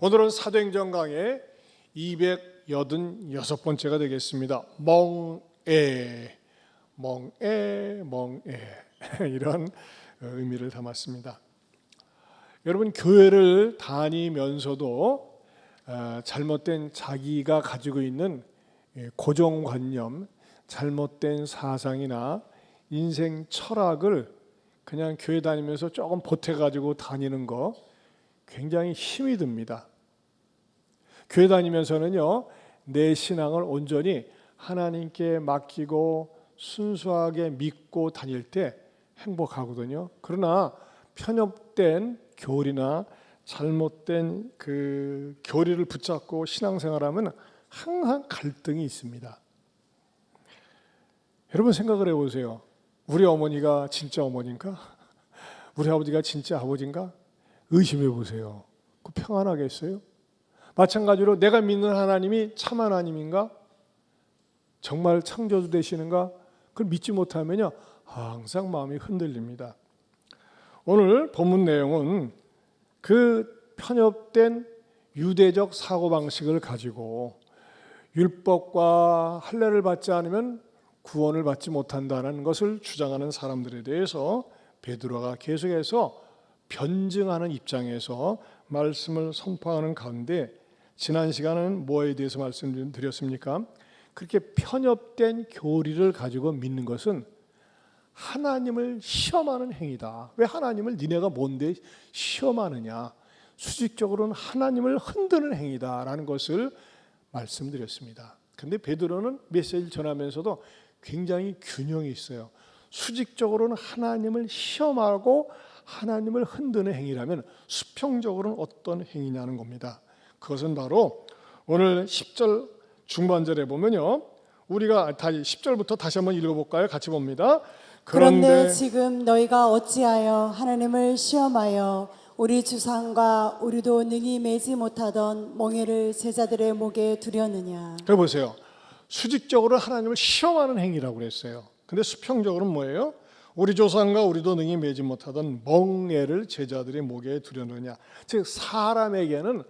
오늘은 사도행전 강의 286번째가 되겠습니다. 멍에 이런 의미를 담았습니다. 여러분, 교회를 다니면서도 잘못된 자기가 가지고 있는 고정관념, 잘못된 사상이나 인생 철학을 그냥 교회 다니면서 조금 보태가지고 다니는 거 굉장히 힘이 듭니다. 교회 다니면서는요, 내 신앙을 온전히 하나님께 맡기고 순수하게 믿고 다닐 때 행복하거든요. 그러나 편협된 교리나 잘못된 그 교리를 붙잡고 신앙생활하면 항상 갈등이 있습니다. 여러분 생각을 해보세요. 우리 어머니가 진짜 어머니인가? 우리 아버지가 진짜 아버지인가? 의심해 보세요. 그 평안하겠어요? 마찬가지로 내가 믿는 하나님이 참 하나님인가? 정말 창조주 되시는가? 그걸 믿지 못하면요, 항상 마음이 흔들립니다. 오늘 본문 내용은 그 편협된 유대적 사고방식을 가지고 율법과 할례를 받지 않으면 구원을 받지 못한다는 것을 주장하는 사람들에 대해서 베드로가 계속해서 변증하는 입장에서 말씀을 선포하는 가운데, 지난 시간은 뭐에 대해서 말씀드렸습니까? 그렇게 편협된 교리를 가지고 믿는 것은 하나님을 시험하는 행위다. 왜 하나님을 니네가 뭔데 시험하느냐? 수직적으로는 하나님을 흔드는 행위다라는 것을 말씀드렸습니다. 그런데 베드로는 메시지를 전하면서도 굉장히 균형이 있어요. 수직적으로는 하나님을 시험하고 하나님을 흔드는 행위라면 수평적으로는 어떤 행위냐는 겁니다. 그것은 바로 오늘 10절 중반절에 보면요, 우리가 10절부터 다시 한번 읽어볼까요? 같이 봅니다. 그런데 지금 너희가 어찌하여 하나님을 시험하여 우리 주상과 우리도 능히 매지 못하던 멍에를 제자들의 목에 두려느냐. 그래 보세요. 수직적으로 하나님을 시험하는 행위라고 그랬어요. 근데 수평적으로는 뭐예요? 우리 조상과 우리도 능히 매지 못하던 멍에를 제자들의 목에 두려느냐. 즉 사람에게는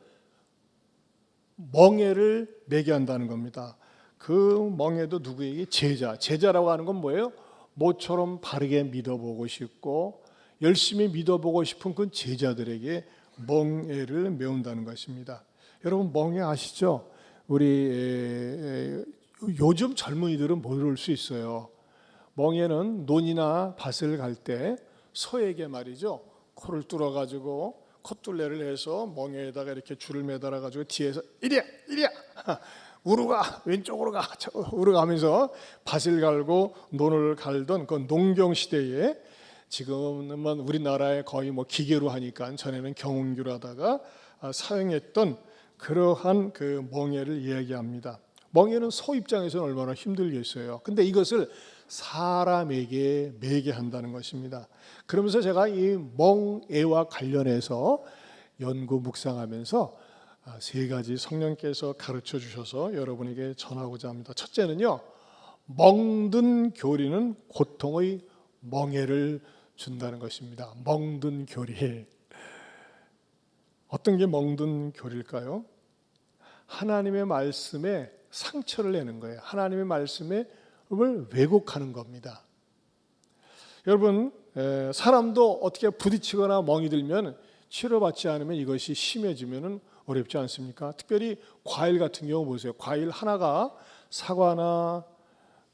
멍에를 매게 한다는 겁니다. 그 멍에도 누구에게? 제자라고 하는 건 뭐예요? 모처럼 바르게 믿어보고 싶고 열심히 믿어보고 싶은 그 제자들에게 멍에를 메운다는 것입니다. 여러분, 멍에 아시죠? 우리 요즘 젊은이들은 모를 수 있어요. 멍에는 논이나 밭을 갈 때 소에게 말이죠, 코를 뚫어가지고 콧둘레를 해서 멍에에다가 이렇게 줄을 매달아가지고 뒤에서 이리야 우르가 왼쪽으로 가 우르 가면서 밭을 갈고 논을 갈던 그 농경 시대에, 지금은 우리나라에 거의 뭐 기계로 하니까 전에는 경운기로 하다가 사용했던 그러한 그 멍에를 이야기합니다. 멍에는 소 입장에서는 얼마나 힘들겠어요. 근데 이것을 사람에게 매게 한다는 것입니다. 그러면서 제가 이 멍에와 관련해서 연구 묵상하면서 세 가지 성령께서 가르쳐 주셔서 여러분에게 전하고자 합니다. 첫째는요, 멍든 교리는 고통의 멍에를 준다는 것입니다. 멍든 교리. 어떤 게 멍든 교리일까요? 하나님의 말씀에 상처를 내는 거예요. 하나님의 말씀을 왜곡하는 겁니다. 여러분, 사람도 어떻게 부딪히거나 멍이 들면 치료받지 않으면 이것이 심해지면 어렵지 않습니까? 특별히 과일 같은 경우 보세요. 과일 하나가 사과나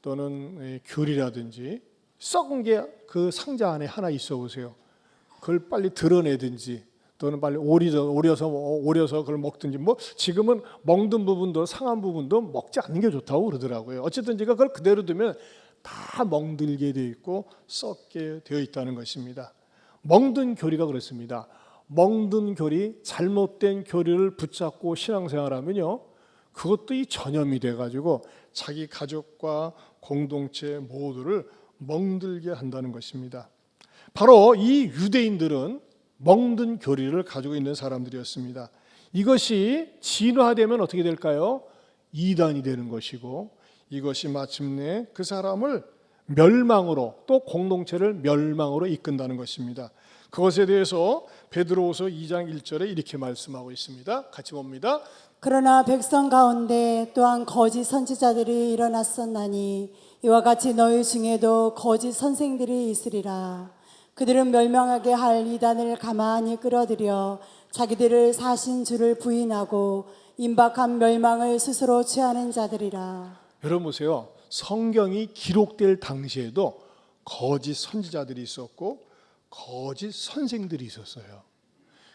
또는 귤이라든지 썩은 게 그 상자 안에 하나 있어 보세요. 그걸 빨리 드러내든지 또는 빨리 오려서 그걸 먹든지, 뭐 지금은 멍든 부분도 상한 부분도 먹지 않는 게 좋다고 그러더라고요. 어쨌든 제가 그걸 그대로 두면 다 멍들게 되어 있고 썩게 되어 있다는 것입니다. 멍든 교리가 그렇습니다. 멍든 교리, 잘못된 교리를 붙잡고 신앙생활하면요, 그것도 이 전염이 돼가지고 자기 가족과 공동체 모두를 멍들게 한다는 것입니다. 바로 이 유대인들은 멍든 교리를 가지고 있는 사람들이었습니다. 이것이 진화되면 어떻게 될까요? 이단이 되는 것이고, 이것이 마침내 그 사람을 멸망으로, 또 공동체를 멸망으로 이끈다는 것입니다. 그것에 대해서 베드로후서 2장 1절에 이렇게 말씀하고 있습니다. 같이 봅니다. 그러나 백성 가운데 또한 거짓 선지자들이 일어났었나니 이와 같이 너희 중에도 거짓 선생들이 있으리라. 그들은 멸망하게 할 이단을 가만히 끌어들여 자기들을 사신 주를 부인하고 임박한 멸망을 스스로 취하는 자들이라. 여러분 보세요. 성경이 기록될 당시에도 거짓 선지자들이 있었고 거짓 선생들이 있었어요.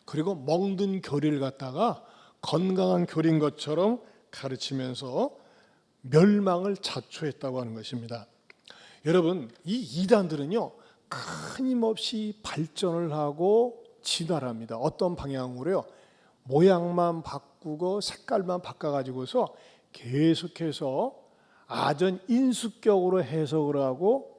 그리고 멍든 교리를 갖다가 건강한 교리인 것처럼 가르치면서 멸망을 자초했다고 하는 것입니다. 여러분, 이 이단들은요, 끊임없이 발전을 하고 진화합니다. 어떤 방향으로요? 모양만 바꾸고 색깔만 바꿔가지고서 계속해서 아전 인수격으로 해석을 하고,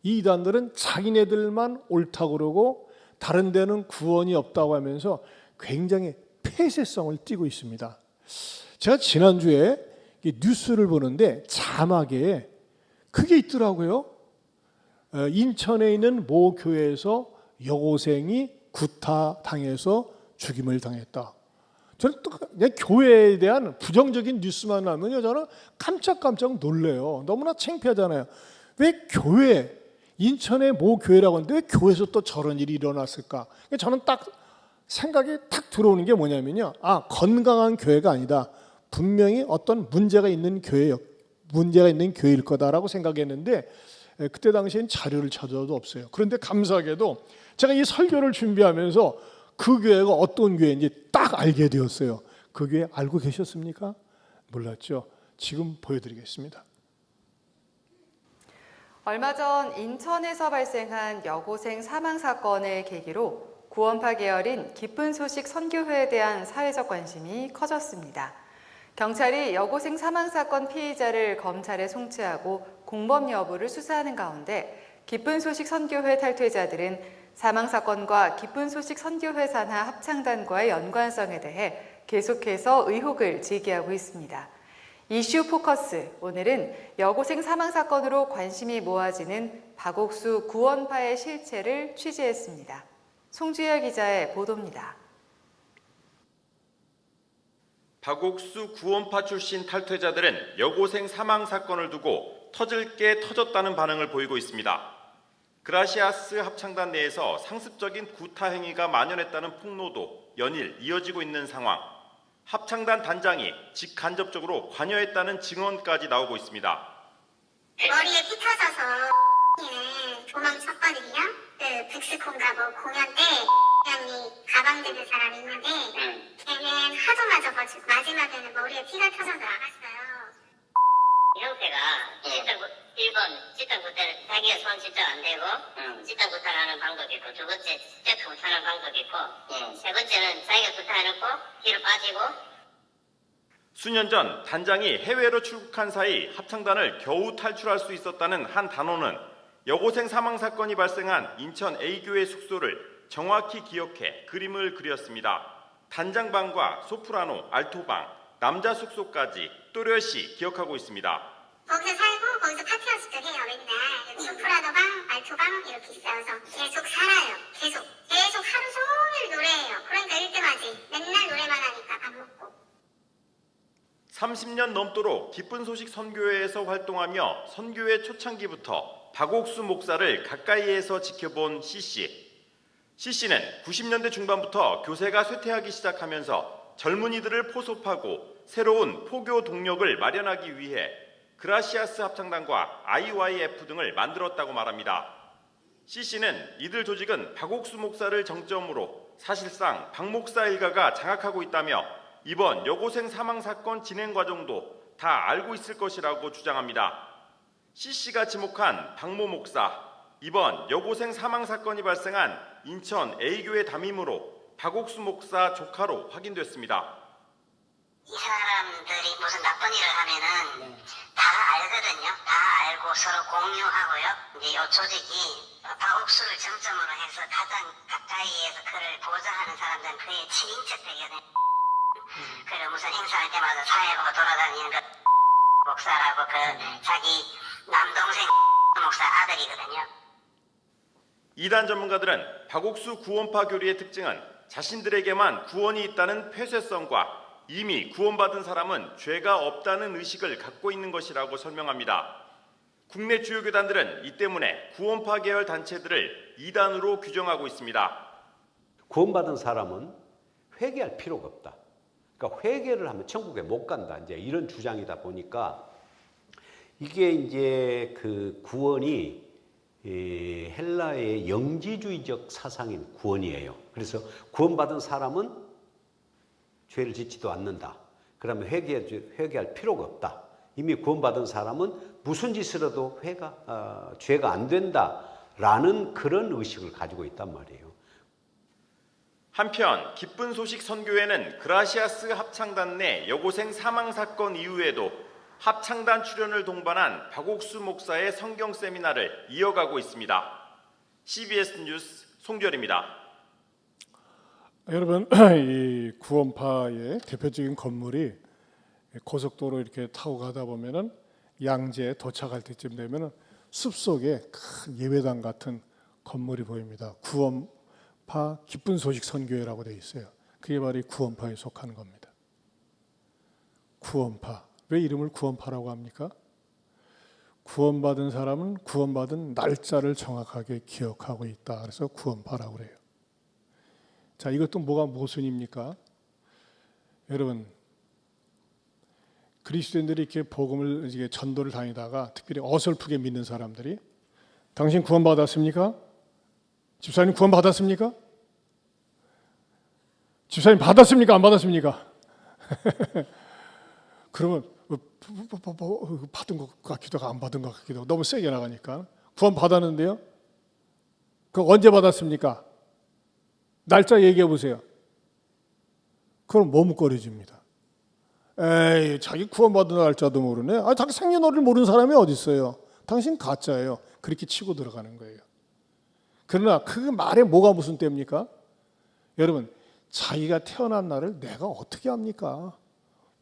이 이단들은 자기네들만 옳다고 그러고 다른 데는 구원이 없다고 하면서 굉장히 폐쇄성을 띠고 있습니다. 제가 지난주에 뉴스를 보는데 자막에 그게 있더라고요. 인천에 있는 모 교회에서 여고생이 구타당해서 죽임을 당했다. 저는 또 그냥 교회에 대한 부정적인 뉴스만 나면요, 저는 깜짝깜짝 놀래요. 너무나 창피하잖아요. 왜 교회, 인천의 모 교회라고 하는데 왜 교회에서 또 저런 일이 일어났을까? 저는 딱 생각이 탁 들어오는 게 뭐냐면요, 건강한 교회가 아니다. 분명히 어떤 문제가 있는 교회일 거다라고 생각했는데, 그때 당시엔 자료를 찾아도 없어요. 그런데 감사하게도 제가 이 설교를 준비하면서 그 교회가 어떤 교회인지 딱 알게 되었어요. 그 교회 알고 계셨습니까? 몰랐죠. 지금 보여드리겠습니다. 얼마 전 인천에서 발생한 여고생 사망 사건을 계기로 구원파 계열인 기쁜 소식 선교회에 대한 사회적 관심이 커졌습니다. 경찰이 여고생 사망 사건 피의자를 검찰에 송치하고 공범 여부를 수사하는 가운데 기쁜 소식 선교회 탈퇴자들은 사망 사건과 기쁜 소식 선교회 산하 합창단과의 연관성에 대해 계속해서 의혹을 제기하고 있습니다. 이슈 포커스, 오늘은 여고생 사망 사건으로 관심이 모아지는 박옥수 구원파의 실체를 취재했습니다. 송주열 기자의 보도입니다. 박옥수 구원파 출신 탈퇴자들은 여고생 사망 사건을 두고 터질 게 터졌다는 반응을 보이고 있습니다. 그라시아스 합창단 내에서 상습적인 구타 행위가 만연했다는 폭로도 연일 이어지고 있는 상황. 합창단 단장이 직간접적으로 관여했다는 증언까지 나오고 있습니다. 머리에 피 터져서 는 도망쳤거든요. 그 백스콘가 뭐 공연 때 형이 가방 드는 사람이 있는데 걔는 하도 맞아가지고 마지막에는 머리에 피가 터져서 나갔어요. 형태가 1번 집단 구타를 자기가 손 집단 안 되고 집단 구타를 하는 방법이 있고, 두 번째 스태프 구타하는 방법이 있고, 세 번째는 자기가 구타해놓고 뒤로 빠지고. 수년 전 단장이 해외로 출국한 사이 합창단을 겨우 탈출할 수 있었다는 한 단원은 여고생 사망 사건이 발생한 인천 A교회 숙소를 정확히 기억해 그림을 그렸습니다. 단장방과 소프라노, 알토방, 남자 숙소까지 또렷이 기억하고 있습니다. 거기서 살고 거기서 파티 연습도 해요. 맨날 소프라노방, 알토방 이렇게 있어서 계속 살아요. 계속 하루 종일 노래해요. 그러니까 1등하지. 맨날 노래만 하니까 밥 먹고. 30년 넘도록 기쁜 소식 선교회에서 활동하며 선교회 초창기부터 박옥수 목사를 가까이에서 지켜본 C씨. C씨는 90년대 중반부터 교세가 쇠퇴하기 시작하면서 젊은이들을 포섭하고 새로운 포교 동력을 마련하기 위해 그라시아스 합창단과 IYF 등을 만들었다고 말합니다. C씨는 이들 조직은 박옥수 목사를 정점으로 사실상 박 목사 일가가 장악하고 있다며 이번 여고생 사망 사건 진행 과정도 다 알고 있을 것이라고 주장합니다. C씨가 지목한 박모 목사, 이번 여고생 사망 사건이 발생한 인천 A교회 담임으로 박옥수 목사 조카로 확인됐습니다. 이 사람들이 무슨 나쁜 일을 하면은 다 알거든요. 다 알고 서로 공유하고요. 이제 이 조직이 박옥수를 정점으로 해서 가장 가까이에서 그를 보좌하는 사람들은 그의 친인척들이거든요. 그리고 무슨 행사할 때마다 사회보고 돌아다니는 그 목사라고 그 자기 남동생 목사 아들이거든요. 이단 전문가들은 박옥수 구원파 교리의 특징은 자신들에게만 구원이 있다는 폐쇄성과 이미 구원받은 사람은 죄가 없다는 의식을 갖고 있는 것이라고 설명합니다. 국내 주요 교단들은 이 때문에 구원파 계열 단체들을 이단으로 규정하고 있습니다. 구원받은 사람은 회개할 필요가 없다. 그러니까 회개를 하면 천국에 못 간다. 이제 이런 주장이다 보니까 이게 이제 그 구원이 헬라의 영지주의적 사상인 구원이에요. 그래서 구원받은 사람은 죄를 짓지도 않는다. 그러면 회개할 필요가 없다. 이미 구원받은 사람은 무슨 짓을 해도 죄가 안 된다라는 그런 의식을 가지고 있단 말이에요. 한편 기쁜 소식 선교회는 그라시아스 합창단 내 여고생 사망 사건 이후에도 합창단 출연을 동반한 박옥수 목사의 성경 세미나를 이어가고 있습니다. CBS 뉴스 송별입니다. 여러분, 이 구원파의 대표적인 건물이 고속도로 이렇게 타고 가다 보면은 양재에 도착할 때쯤 되면은 숲속에 큰 예배당 같은 건물이 보입니다. 구원파 기쁜 소식 선교회라고 되어 있어요. 그게 바로 이 구원파에 속하는 겁니다. 구원파. 왜 이름을 구원파라고 합니까? 구원받은 사람은 구원받은 날짜를 정확하게 기억하고 있다. 그래서 구원파라고 그래요. 자, 이것도 뭐가 모순입니까? 여러분, 그리스도인들이 이렇게 복음을 이게 전도를 다니다가 특별히 어설프게 믿는 사람들이 당신 구원받았습니까? 집사님 구원받았습니까? 집사님 받았습니까? 안 받았습니까? 그러면 받은 것 같기도 하고 안 받은 것 같기도 하고 너무 세게 나가니까 구원 받았는데요? 그거 언제 받았습니까? 날짜 얘기해 보세요. 그럼 머뭇거려집니다. 에이, 자기 구원받은 날짜도 모르네. 자기 생년월일 모르는 사람이 어디 있어요? 당신 가짜예요. 그렇게 치고 들어가는 거예요. 그러나 그 말에 뭐가 무슨 때입니까? 여러분, 자기가 태어난 날을 내가 어떻게 합니까?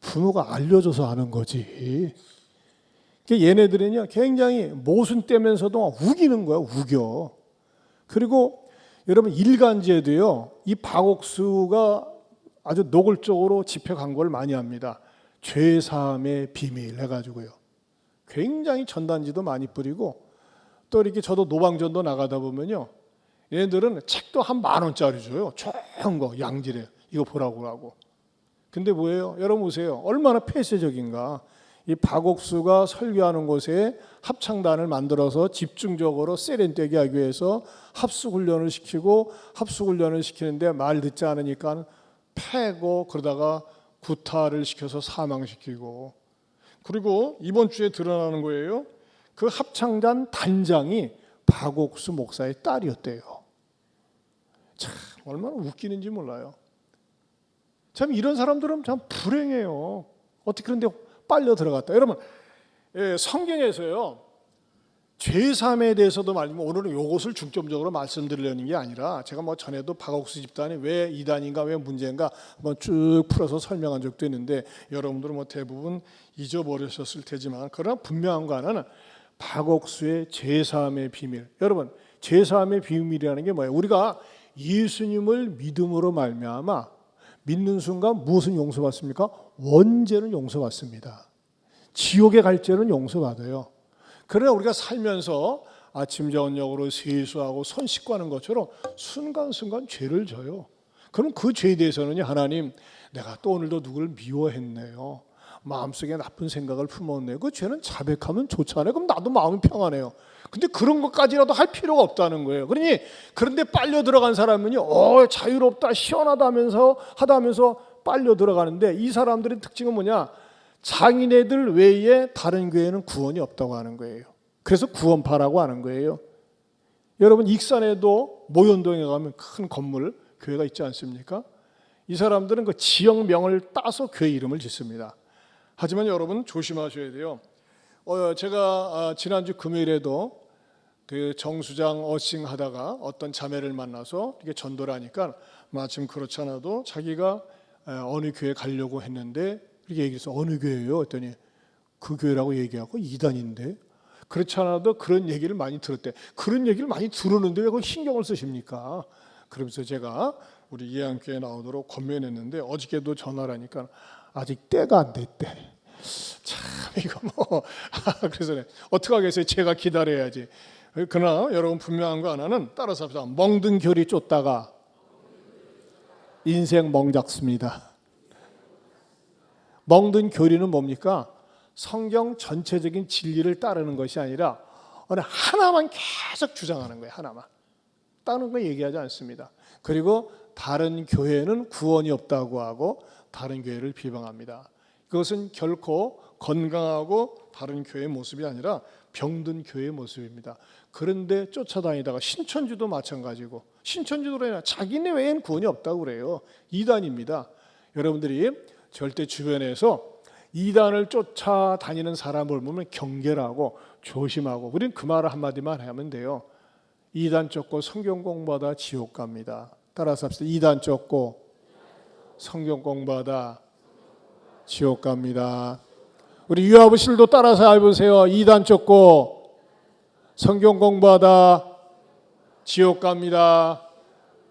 부모가 알려줘서 아는 거지. 얘네들은요 굉장히 모순되면서도 우기는 거야, 우겨. 그리고 여러분 일간지에도요 이 박옥수가 아주 노골적으로 집회 광고를 많이 합니다. 죄사함의 비밀 해가지고요. 굉장히 전단지도 많이 뿌리고 또 이렇게 저도 노방전도 나가다 보면요 얘네들은 책도 한 10,000원짜리 줘요. 좋은 거 양질에 이거 보라고 하고. 근데 뭐예요? 여러분 보세요. 얼마나 폐쇄적인가. 이 박옥수가 설교하는 곳에 합창단을 만들어서 집중적으로 세련되게 하기 위해서 합숙훈련을 시키고 합숙훈련을 시키는데 말 듣지 않으니까 패고 그러다가 구타를 시켜서 사망시키고 그리고 이번 주에 드러나는 거예요. 그 합창단 단장이 박옥수 목사의 딸이었대요. 참 얼마나 웃기는지 몰라요. 참 이런 사람들은 참 불행해요. 어떻게 그런데 빨려 들어갔다. 여러분 성경에서요 죄사함에 대해서도 말이면 오늘은 이것을 중점적으로 말씀드리려는 게 아니라 제가 뭐 전에도 박옥수 집단이 왜 이단인가 왜 문제인가 한번 쭉 풀어서 설명한 적도 있는데 여러분들은 뭐 대부분 잊어버리셨을 테지만 그러나 분명한 거 하나는 박옥수의 죄사함의 비밀. 여러분 죄사함의 비밀이라는 게 뭐예요? 우리가 예수님을 믿음으로 말미암아 믿는 순간 무엇은 용서받습니까? 원죄는 용서받습니다. 지옥에 갈 죄는 용서받아요. 그러나 우리가 살면서 아침 저녁으로 세수하고 손 씻고 하는 것처럼 순간순간 죄를 져요. 그럼 그 죄에 대해서는 하나님 내가 또 오늘도 누구를 미워했네요. 마음속에 나쁜 생각을 품었네요. 그 죄는 자백하면 좋잖아요. 그럼 나도 마음이 평안해요. 근데 그런 것까지라도 할 필요가 없다는 거예요. 그러니 그런데 빨려 들어간 사람은요, 자유롭다, 시원하다 하면서 빨려 들어가는데 이 사람들의 특징은 뭐냐? 자기네들 외에 다른 교회는 구원이 없다고 하는 거예요. 그래서 구원파라고 하는 거예요. 여러분 익산에도 모현동에 가면 큰 건물 교회가 있지 않습니까? 이 사람들은 그 지역명을 따서 교회 이름을 짓습니다. 하지만 여러분 조심하셔야 돼요. 제가 지난주 금요일에도 그 정수장 어싱 하다가 어떤 자매를 만나서 이게 전도를 하니까 마침 그렇지 않아도 자기가 어느 교회 가려고 했는데 이렇게 얘기해서 어느 교회예요? 했더니 그 교회라고 얘기하고 이단인데 그렇지 않아도 그런 얘기를 많이 들었대. 그런 얘기를 많이 들었는데 왜 그걸 신경을 쓰십니까? 그러면서 제가 우리 예안교회 나오도록 권면했는데 어저께도 전화를 하니까 아직 때가 안 됐대. 참 이거 뭐 그래서 어떻게 하겠어요? 제가 기다려야지. 그러나 여러분 분명한 거 하나는 따라서 합시다. 멍든 결이 쫓다가 인생 멍잡습니다. 멍든 교리는 뭡니까? 성경 전체적인 진리를 따르는 것이 아니라 어느 하나만 계속 주장하는 거예요. 하나만. 다른 거 얘기하지 않습니다. 그리고 다른 교회는 구원이 없다고 하고 다른 교회를 비방합니다. 그것은 결코 건강하고 다른 교회의 모습이 아니라 병든 교회의 모습입니다. 그런데 쫓아다니다가 신천지도 마찬가지고 신천지도 그래요. 자기네 외엔 구원이 없다고 그래요. 이단입니다. 여러분들이 절대 주변에서 이단을 쫓아다니는 사람을 보면 경계하고 조심하고 우리는 그 말을 한마디만 하면 돼요. 이단 쫓고 성경 공부하다 지옥 갑니다. 따라서 합시다. 이단 쫓고 성경 공부하다 지옥 갑니다. 우리 유아부실도 따라서 해보세요. 이단 쫓고 성경 공부하다 지옥 갑니다.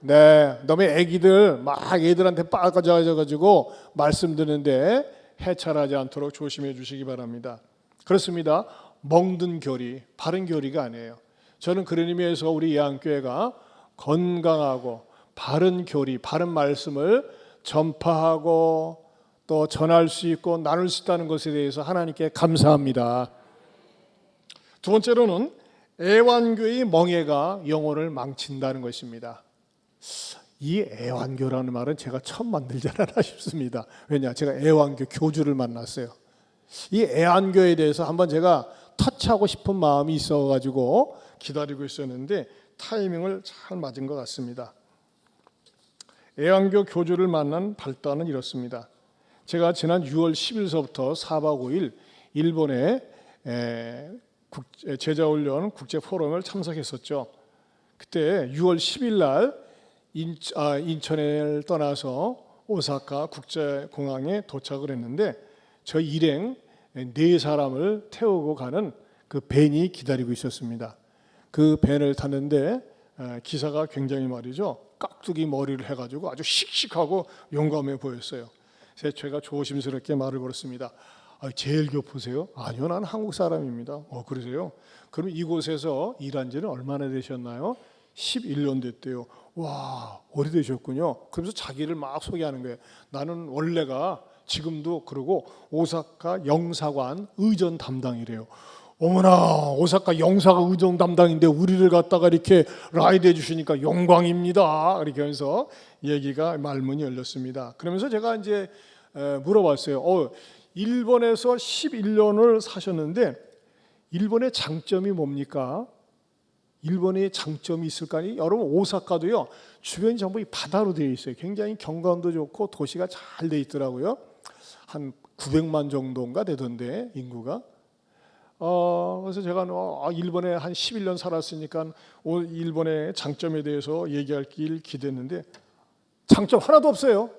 네, 너무 애기들 막 애들한테 빠져가지고 말씀 듣는데 해찰하지 않도록 조심해 주시기 바랍니다. 그렇습니다. 멍든 교리, 바른 교리가 아니에요. 저는 그런 의미에서 우리 예안교회가 건강하고 바른 교리, 바른 말씀을 전파하고 또 전할 수 있고 나눌 수 있다는 것에 대해서 하나님께 감사합니다. 두 번째로는 애완교의 멍해가 영혼을 망친다는 것입니다. 이 애완교라는 말은 제가 처음 만들지 않았나 싶습니다. 왜냐? 제가 애완교 교주를 만났어요. 이 애완교에 대해서 한번 제가 터치하고 싶은 마음이 있어가지고 기다리고 있었는데 타이밍을 잘 맞은 것 같습니다. 애완교 교주를 만난 발단은 이렇습니다. 제가 지난 6월 10일서부터 4박 5일 일본의 제자훈련 국제포럼을 참석했었죠. 그때 6월 10일 날 인천을 떠나서 오사카 국제공항에 도착을 했는데 저 일행 4사람을 태우고 가는 그 밴이 기다리고 있었습니다. 그 밴을 탔는데 기사가 굉장히 말이죠. 깍두기 머리를 해가지고 아주 씩씩하고 용감해 보였어요. 그래서 제가 조심스럽게 말을 걸었습니다. 제일 교포세요? 아니요, 난 한국 사람입니다. 그러세요? 그럼 이곳에서 일한 지는 얼마나 되셨나요? 11년 됐대요. 와, 오래되셨군요. 그러면서 자기를 막 소개하는 거예요. 나는 원래가 지금도 그러고 오사카 영사관 의전 담당이래요. 어머나, 오사카 영사가 의전 담당인데 우리를 갖다가 이렇게 라이드 해주시니까 영광입니다. 이렇게 하면서 얘기가 말문이 열렸습니다. 그러면서 제가 이제 물어봤어요. 일본에서 11년을 사셨는데 일본의 장점이 뭡니까? 일본의 장점이 있을까니? 여러분 오사카도요 주변이 전부 이 바다로 되어 있어요. 굉장히 경관도 좋고 도시가 잘 돼 있더라고요. 한 900만 정도인가 되던데 인구가. 그래서 제가 일본에 한 11년 살았으니까 일본의 장점에 대해서 얘기할 길 기대했는데 장점 하나도 없어요.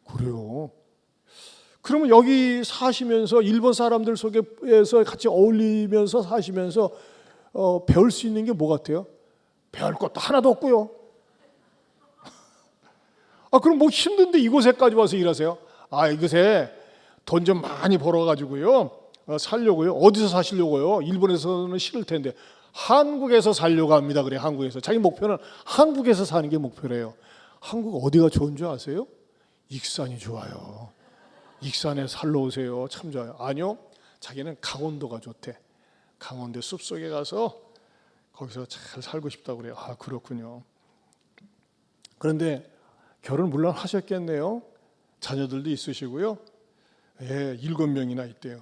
그래요. 그러면 여기 사시면서 일본 사람들 속에서 같이 어울리면서 사시면서 배울 수 있는 게 뭐 같아요? 배울 것도 하나도 없고요. 그럼 뭐 힘든데 이곳에까지 와서 일하세요? 이곳에 돈 좀 많이 벌어가지고요. 살려고요. 어디서 사시려고요? 일본에서는 싫을 텐데 한국에서 살려고 합니다. 그래, 한국에서. 자기 목표는 한국에서 사는 게 목표래요. 한국 어디가 좋은 줄 아세요? 익산이 좋아요. 익산에 살러 오세요. 참 좋아요. 아니요, 자기는 강원도가 좋대. 강원도 숲속에 가서 거기서 잘 살고 싶다고 그래요. 그렇군요. 그런데 결혼 물론 하셨겠네요. 자녀들도 있으시고요. 7명이나 있대요.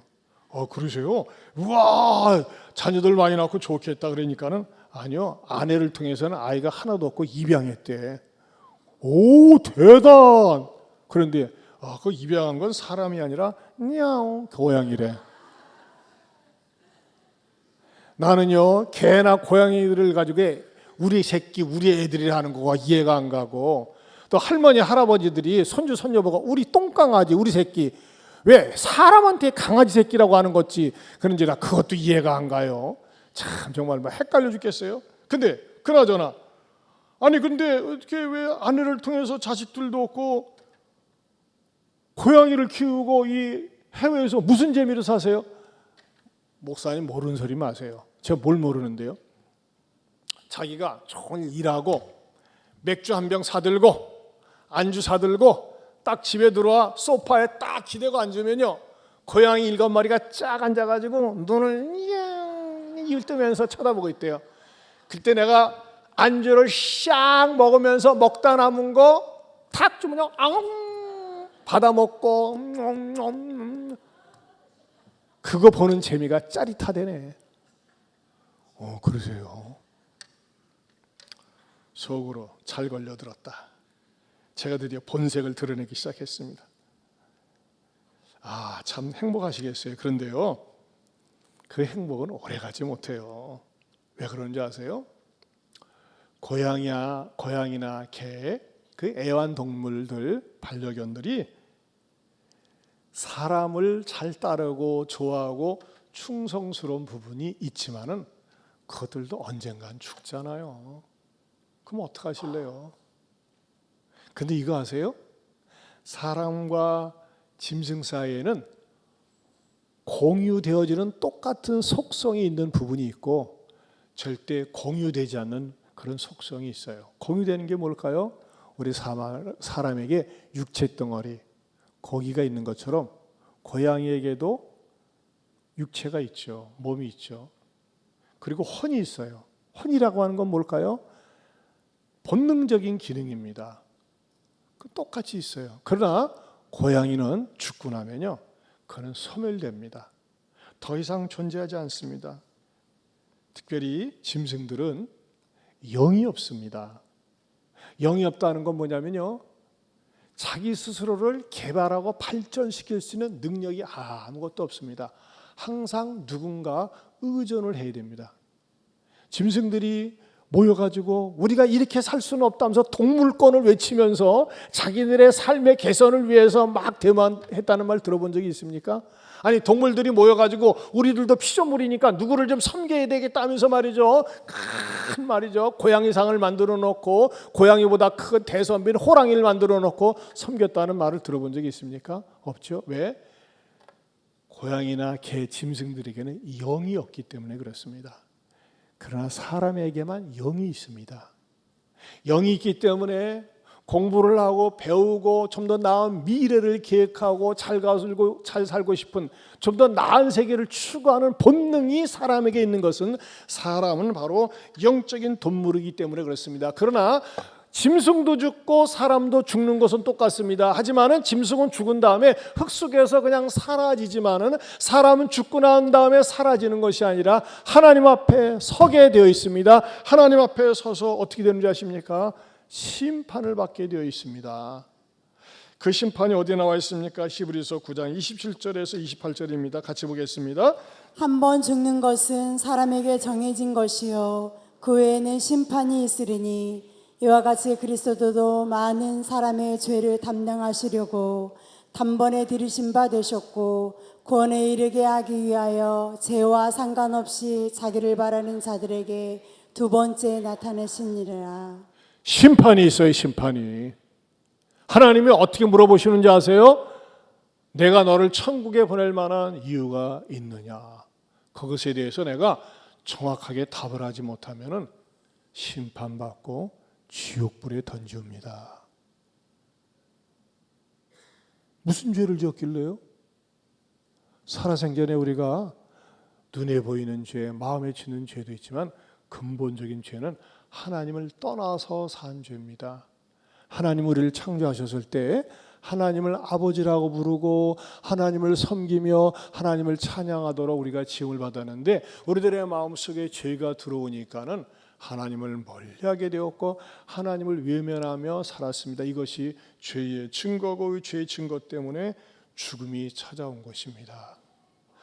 그러세요? 우와, 자녀들 많이 낳고 좋겠다 그러니까는 아니요, 아내를 통해서는 아이가 하나도 없고 입양했대. 오, 대단. 그런데 그 입양한 건 사람이 아니라 냐옹 고양이래. 나는요 개나 고양이들을 가지고 우리 새끼 우리 애들이라는 거가 이해가 안 가고 또 할머니 할아버지들이 손주 손녀보고 우리 똥강아지 우리 새끼 왜 사람한테 강아지 새끼라고 하는 거지? 그런지 나 그것도 이해가 안 가요. 참 정말 막 헷갈려 죽겠어요. 근데 그나저나 아니 근데 어떻게 왜 아내를 통해서 자식들도 없고 고양이를 키우고 이 해외에서 무슨 재미로 사세요? 목사님 모르는 소리 마세요. 제가 뭘 모르는데요. 자기가 종일 일하고 맥주 한 병 사들고 안주 사들고 딱 집에 들어와 소파에 딱 기대고 앉으면요, 고양이 7마리가 쫙 앉아가지고 눈을 이을 뜨면서 쳐다보고 있대요. 그때 내가 안주를 샥 먹으면서 먹다 남은 거 탁 주면요, 앙 받아 먹고 그거 보는 재미가 짜릿하대네. 그러세요. 속으로 잘 걸려들었다. 제가 드디어 본색을 드러내기 시작했습니다. 참 행복하시겠어요. 그런데요, 그 행복은 오래가지 못해요. 왜 그런지 아세요? 고양이나 개, 그 애완동물들, 반려견들이 사람을 잘 따르고 좋아하고 충성스러운 부분이 있지만은 그것들도 언젠간 죽잖아요. 그럼 어떡하실래요? 근데 이거 아세요? 사람과 짐승 사이에는 공유되어지는 똑같은 속성이 있는 부분이 있고 절대 공유되지 않는 그런 속성이 있어요. 공유되는 게 뭘까요? 우리 사람에게 육체 덩어리, 고기가 있는 것처럼 고양이에게도 육체가 있죠. 몸이 있죠. 그리고 혼이 있어요. 혼이라고 하는 건 뭘까요? 본능적인 기능입니다. 똑같이 있어요. 그러나 고양이는 죽고 나면요, 그는 소멸됩니다. 더 이상 존재하지 않습니다. 특별히 짐승들은 영이 없습니다. 영이 없다는 건 뭐냐면요, 자기 스스로를 개발하고 발전시킬 수 있는 능력이 아무것도 없습니다. 항상 누군가 의존을 해야 됩니다. 짐승들이 모여가지고 우리가 이렇게 살 수는 없다면서 동물권을 외치면서 자기들의 삶의 개선을 위해서 막 대만했다는 말 들어본 적이 있습니까? 아니 동물들이 모여가지고 우리들도 피조물이니까 누구를 좀 섬겨야 되겠다면서 말이죠, 큰 말이죠, 고양이상을 만들어 놓고 고양이보다 큰 대선비는 호랑이를 만들어 놓고 섬겼다는 말을 들어본 적이 있습니까? 없죠. 왜? 고양이나 개, 짐승들에게는 영이 없기 때문에 그렇습니다. 그러나 사람에게만 영이 있습니다. 영이 있기 때문에 공부를 하고 배우고 좀 더 나은 미래를 계획하고 잘 살고 싶은 좀 더 나은 세계를 추구하는 본능이 사람에게 있는 것은 사람은 바로 영적인 동물이기 때문에 그렇습니다. 그러나 짐승도 죽고 사람도 죽는 것은 똑같습니다. 하지만은 짐승은 죽은 다음에 흙 속에서 그냥 사라지지만은 사람은 죽고 난 다음에 사라지는 것이 아니라 하나님 앞에 서게 되어 있습니다. 하나님 앞에 서서 어떻게 되는지 아십니까? 심판을 받게 되어 있습니다. 그 심판이 어디에 나와 있습니까? 히브리서 9장 27절에서 28절입니다. 같이 보겠습니다. 한 번 죽는 것은 사람에게 정해진 것이요 그 외에는 심판이 있으리니 이와 같이 그리스도도 많은 사람의 죄를 담당하시려고 단번에 들이신 바 되셨고 구원에 이르게 하기 위하여 죄와 상관없이 자기를 바라는 자들에게 두 번째 나타내시니라. 심판이 있어요. 심판이. 하나님이 어떻게 물어보시는지 아세요? 내가 너를 천국에 보낼 만한 이유가 있느냐. 그것에 대해서 내가 정확하게 답을 하지 못하면 심판받고 지옥불에 던집니다. 무슨 죄를 지었길래요? 살아생전에 우리가 눈에 보이는 죄, 마음에 치는 죄도 있지만 근본적인 죄는 하나님을 떠나서 산 죄입니다. 하나님 우리를 창조하셨을 때 하나님을 아버지라고 부르고 하나님을 섬기며 하나님을 찬양하도록 우리가 지음을 받았는데 우리들의 마음속에 죄가 들어오니까는 하나님을 멀리하게 되었고 하나님을 외면하며 살았습니다. 이것이 죄의 증거고 죄의 증거 때문에 죽음이 찾아온 것입니다.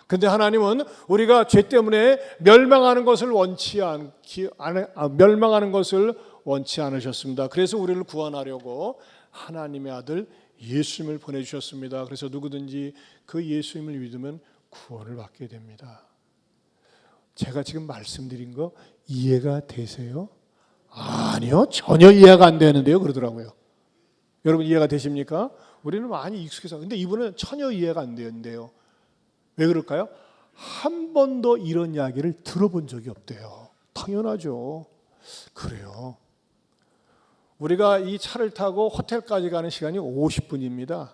그런데 하나님은 우리가 죄 때문에 멸망하는 것을 원치 않으셨습니다. 그래서 우리를 구원하려고 하나님의 아들 예수님을 보내주셨습니다. 그래서 누구든지 그 예수님을 믿으면 구원을 받게 됩니다. 제가 지금 말씀드린 거 이해가 되세요? 아니요, 전혀 이해가 안 되는데요, 그러더라고요. 여러분 이해가 되십니까? 우리는 많이 익숙해서. 근데 이분은 전혀 이해가 안 되는데요. 왜 그럴까요? 한 번도 이런 이야기를 들어본 적이 없대요. 당연하죠. 그래요. 우리가 이 차를 타고 호텔까지 가는 시간이 50분입니다.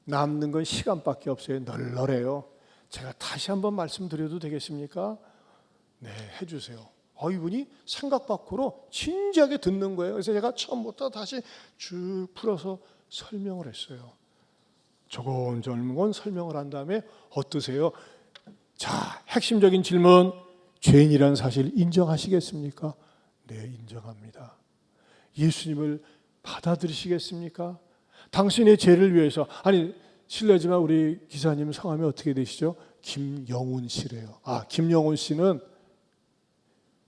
남는 건 시간밖에 없어요. 널널해요. 제가 다시 한번 말씀드려도 되겠습니까? 네, 해주세요. 이분이 생각 밖으로 진지하게 듣는 거예요. 그래서 제가 처음부터 다시 쭉 풀어서 설명을 했어요. 조곤조곤 설명을 한 다음에 어떠세요? 자, 핵심적인 질문. 죄인이라는 사실 인정하시겠습니까? 네, 인정합니다. 예수님을 받아들이시겠습니까? 당신의 죄를 위해서. 아니, 실례지만 우리 기사님 성함이 어떻게 되시죠? 김영훈 씨래요. 김영훈 씨는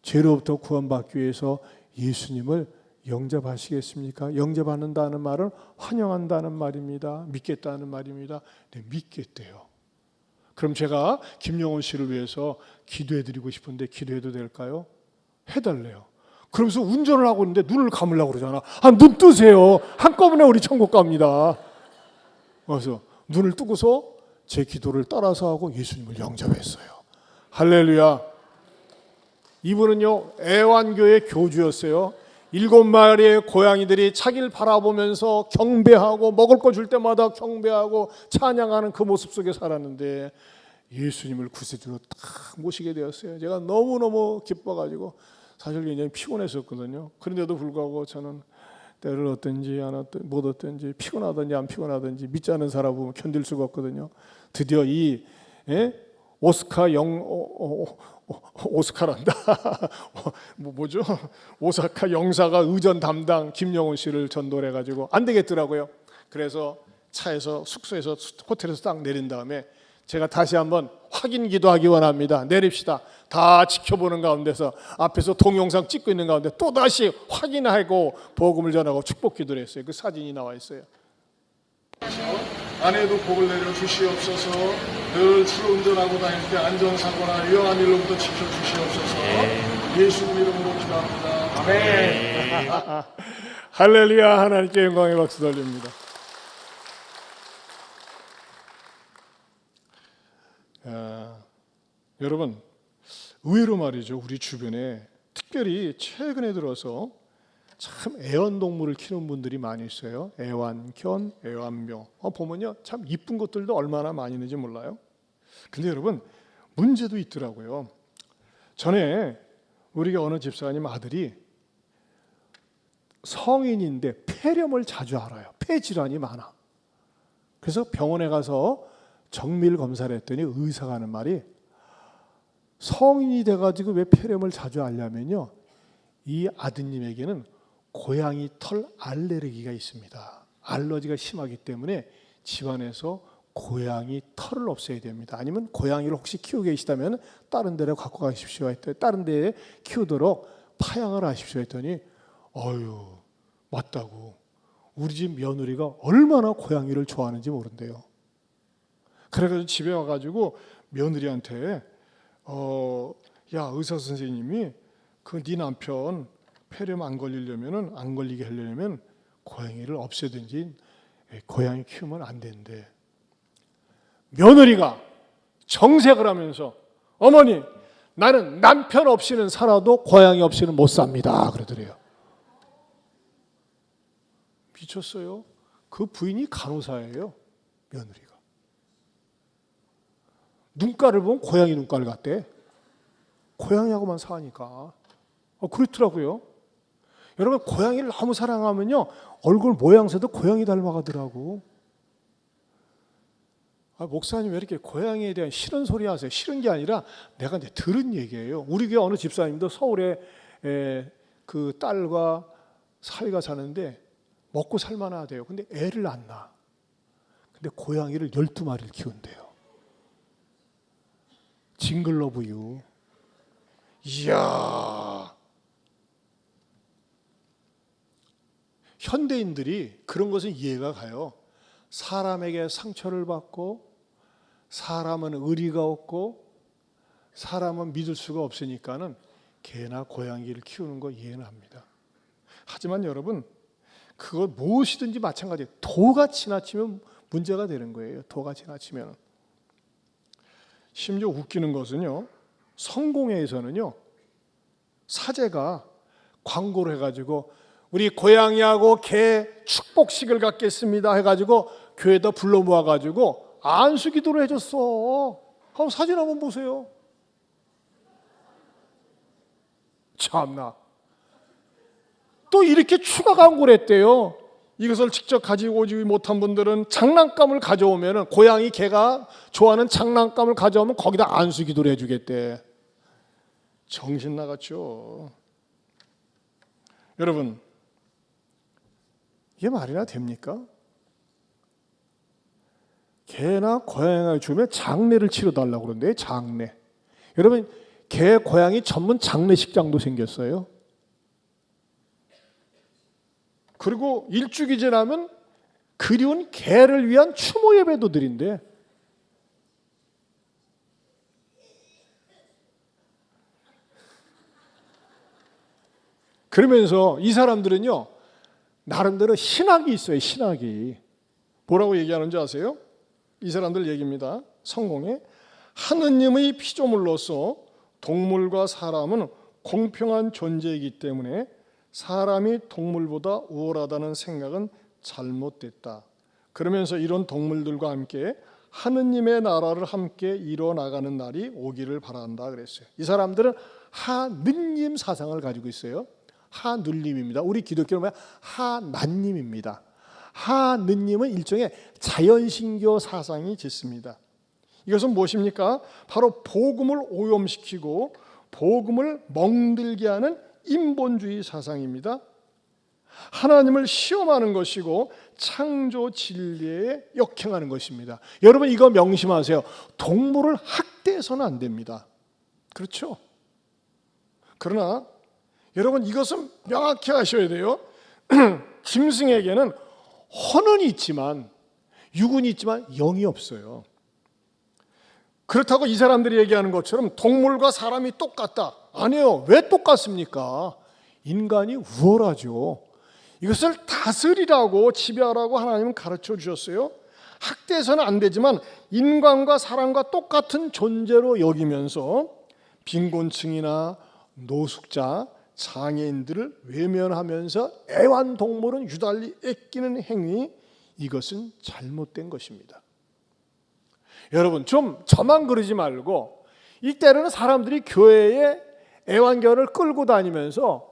죄로부터 구원받기 위해서 예수님을 영접하시겠습니까? 영접받는다는 말은 환영한다는 말입니다. 믿겠다는 말입니다. 네, 믿겠대요. 그럼 제가 김영훈 씨를 위해서 기도해드리고 싶은데 기도해도 될까요? 해달래요. 그러면서 운전을 하고 있는데 눈을 감으려고 그러잖아. 눈 뜨세요. 한꺼번에 우리 천국 갑니다. 그래서 눈을 뜨고서 제 기도를 따라서 하고 예수님을 영접했어요. 할렐루야. 이분은요, 애완교회 교주였어요. 7마리의 고양이들이 자기를 바라보면서 경배하고 먹을 거 줄 때마다 경배하고 찬양하는 그 모습 속에 살았는데 예수님을 구세주로 딱 모시게 되었어요. 제가 너무너무 기뻐가지고 사실 굉장히 피곤했었거든요. 그런데도 불구하고 저는 때를 어떤지 못 어떤지 피곤하든지 안 피곤하든지 믿지 않는 사람 보면 견딜 수가 없거든요. 드디어 이 오스카란다. 뭐죠? 오사카 영사가 의전 담당 김영훈 씨를 전도를 해가지고 안 되겠더라고요. 그래서 차에서 숙소에서 호텔에서 딱 내린 다음에 제가 다시 한번 확인 기도하기 원합니다. 내립시다. 다 지켜보는 가운데서 앞에서 동영상 찍고 있는 가운데 또 다시 확인하고 복음을 전하고 축복 기도를 했어요. 그 사진이 나와 있어요. 아내도 복을 내려 주시옵소서. 늘 차로 운전하고 다닐 때 안전사고나 위험한 일로부터 지켜주시옵소서. 예수님 이름으로 기도합니다. 아멘. 할렐루야. 하나님께 영광의 박수 돌립니다. 여러분, 의외로 말이죠. 우리 주변에 특별히 최근에 들어서 참 애완동물을 키우는 분들이 많이 있어요. 애완견, 애완묘. 보면요, 참 이쁜 것들도 얼마나 많이 있는지 몰라요. 근데 여러분, 문제도 있더라고요. 전에 우리가 어느 집사님 아들이 성인인데 폐렴을 자주 앓아요. 폐질환이 많아. 그래서 병원에 가서 정밀 검사를 했더니 의사가 하는 말이 성인이 돼가지고 왜 폐렴을 자주 앓냐면요, 이 아드님에게는 고양이 털 알레르기가 있습니다. 알러지가 심하기 때문에 집안에서 고양이 털을 없애야 됩니다. 아니면 고양이를 혹시 키우고 계시다면 다른 데로 갖고 가십시오 했더니 다른 데에 키우도록 파양을 하십시오 했더니 맞다고. 우리 집 며느리가 얼마나 고양이를 좋아하는지 모른대요. 그래가지고 집에 와가지고 며느리한테 야, 의사 선생님이 네 남편 폐렴 안 걸리게 하려면 고양이를 없애든지 고양이 키우면 안 된대. 며느리가 정색을 하면서 어머니, 나는 남편 없이는 살아도 고양이 없이는 못 삽니다 그러더래요. 미쳤어요. 그 부인이 간호사예요. 며느리가. 눈가를 보면 고양이 눈가를 같대. 고양이하고만 사니까. 그렇더라고요. 여러분, 고양이를 너무 사랑하면요, 얼굴 모양새도 고양이 닮아가더라고. 목사님 왜 이렇게 고양이에 대한 싫은 소리 하세요? 싫은 게 아니라 내가 이제 들은 얘기예요. 우리 교회 어느 집사님도 서울에 그 딸과 사위가 사는데 먹고 살만하대요. 근데 애를 안 낳아. 근데 고양이를 12마리를 키운대요. 징글러브유. 이야. 현대인들이 그런 것은 이해가 가요. 사람에게 상처를 받고 사람은 의리가 없고 사람은 믿을 수가 없으니까는 개나 고양이를 키우는 거 이해는 합니다. 하지만 여러분, 그거 무엇이든지 마찬가지예요. 도가 지나치면 문제가 되는 거예요. 도가 지나치면. 심지어 웃기는 것은요, 성공회에서는요, 사제가 광고를 해가지고 우리 고양이하고 개 축복식을 갖겠습니다 해가지고 교회에다 불러 모아가지고 안수기도를 해줬어. 한번 사진 한번 보세요. 참나. 또 이렇게 추가 광고를 했대요. 이것을 직접 가지고 오지 못한 분들은 장난감을 가져오면, 고양이 개가 좋아하는 장난감을 가져오면 거기다 안수기도를 해주겠대. 정신 나갔죠. 여러분, 이게 말이나 됩니까? 개나 고양이를 주면 장례를 치러달라고 그러는데, 장례. 여러분, 개, 고양이 전문 장례식장도 생겼어요. 그리고 일주기 지나면 그리운 개를 위한 추모 예배도 드린대. 그러면서 이 사람들은요, 나름대로 신학이 있어요. 신학이. 뭐라고 얘기하는지 아세요? 이 사람들 얘기입니다. 성공에 하느님의 피조물로서 동물과 사람은 공평한 존재이기 때문에 사람이 동물보다 우월하다는 생각은 잘못됐다. 그러면서 이런 동물들과 함께 하느님의 나라를 함께 이뤄나가는 날이 오기를 바란다 그랬어요. 이 사람들은 하느님 사상을 가지고 있어요. 하늘님입니다. 우리 기독교는 하나님입니다. 하느님은 일종의 자연신교 사상이 짙습니다. 이것은 무엇입니까? 바로 복음을 오염시키고 복음을 멍들게 하는 인본주의 사상입니다. 하나님을 시험하는 것이고 창조 진리에 역행하는 것입니다. 여러분, 이거 명심하세요. 동물을 학대해서는 안 됩니다. 그렇죠? 그러나 여러분, 이것은 명확히 아셔야 돼요. 짐승에게는 혼은 있지만, 육은 있지만 영이 없어요. 그렇다고 이 사람들이 얘기하는 것처럼 동물과 사람이 똑같다. 아니에요. 왜 똑같습니까? 인간이 우월하죠. 이것을 다스리라고, 지배하라고 하나님은 가르쳐 주셨어요. 학대해서는 안 되지만 인간과 사람과 똑같은 존재로 여기면서 빈곤층이나 노숙자, 장애인들을 외면하면서 애완동물은 유달리 아끼는 행위, 이것은 잘못된 것입니다. 여러분, 좀 저만 그러지 말고, 이때는 사람들이 교회에 애완견을 끌고 다니면서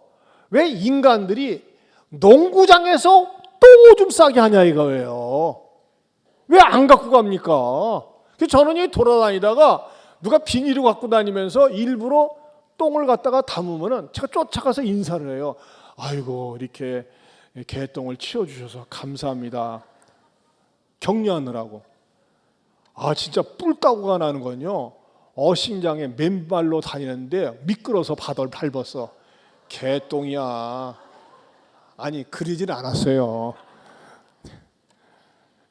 왜 인간들이 농구장에서 똥 오줌 싸게 하냐 이거예요. 왜 안 갖고 갑니까? 저는 돌아다니다가 누가 비닐을 갖고 다니면서 일부러 똥을 갖다가 담으면은 제가 쫓아가서 인사를 해요. 아이고, 이렇게 개똥을 치워주셔서 감사합니다. 격려하느라고. 아, 진짜 뿔따구가 나는 건요, 어신장에 맨발로 다니는데 미끄러서 바닥을 밟았어. 개똥이야. 아니, 그러질 않았어요.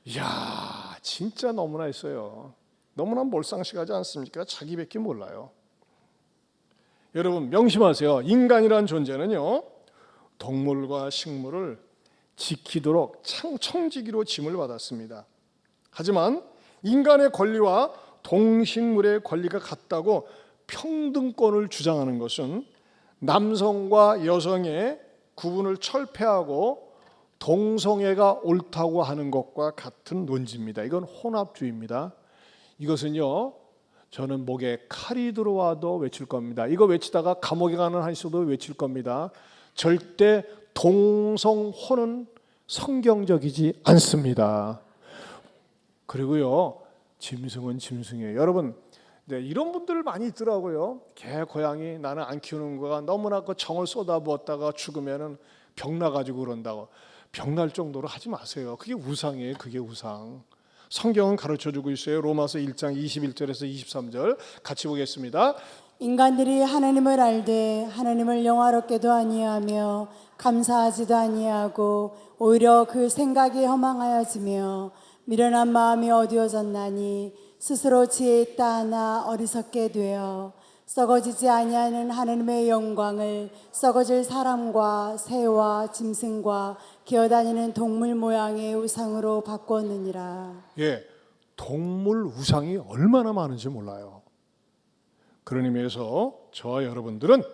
이야, 진짜 너무나 했어요. 너무나 몰상식하지 않습니까? 자기밖에 몰라요. 여러분, 명심하세요. 인간이란 존재는요, 동물과 식물을 지키도록 청지기로 짐을 받았습니다. 하지만 인간의 권리와 동식물의 권리가 같다고 평등권을 주장하는 것은 남성과 여성의 구분을 철폐하고 동성애가 옳다고 하는 것과 같은 논지입니다. 이건 혼합주의입니다. 이것은요, 저는 목에 칼이 들어와도 외칠 겁니다. 이거 외치다가 감옥에 가는 한시도 외칠 겁니다. 절대 동성혼은 성경적이지 않습니다. 그리고요, 짐승은 짐승이에요. 여러분, 네, 이런 분들 많이 있더라고요. 개, 고양이 나는 안 키우는 거가 너무나 그 정을 쏟아부었다가 죽으면은 병 나가지고 그런다고. 병 날 정도로 하지 마세요. 그게 우상이에요. 그게 우상. 성경은 가르쳐주고 있어요. 로마서 1장 21절에서 23절 같이 보겠습니다. 인간들이 하나님을 알되 하나님을 영화롭게도 아니하며 감사하지도 아니하고 오히려 그 생각이 허망하여지며 미련한 마음이 어두워졌나니 스스로 지혜 있다 하나 어리석게 되어 썩어지지 아니하는 하나님의 영광을 썩어질 사람과 새와 짐승과 기어다니는 동물 모양의 우상으로 바꾸었느니라. 예, 동물 우상이 얼마나 많은지 몰라요. 그런 의미에서 저와 여러분들은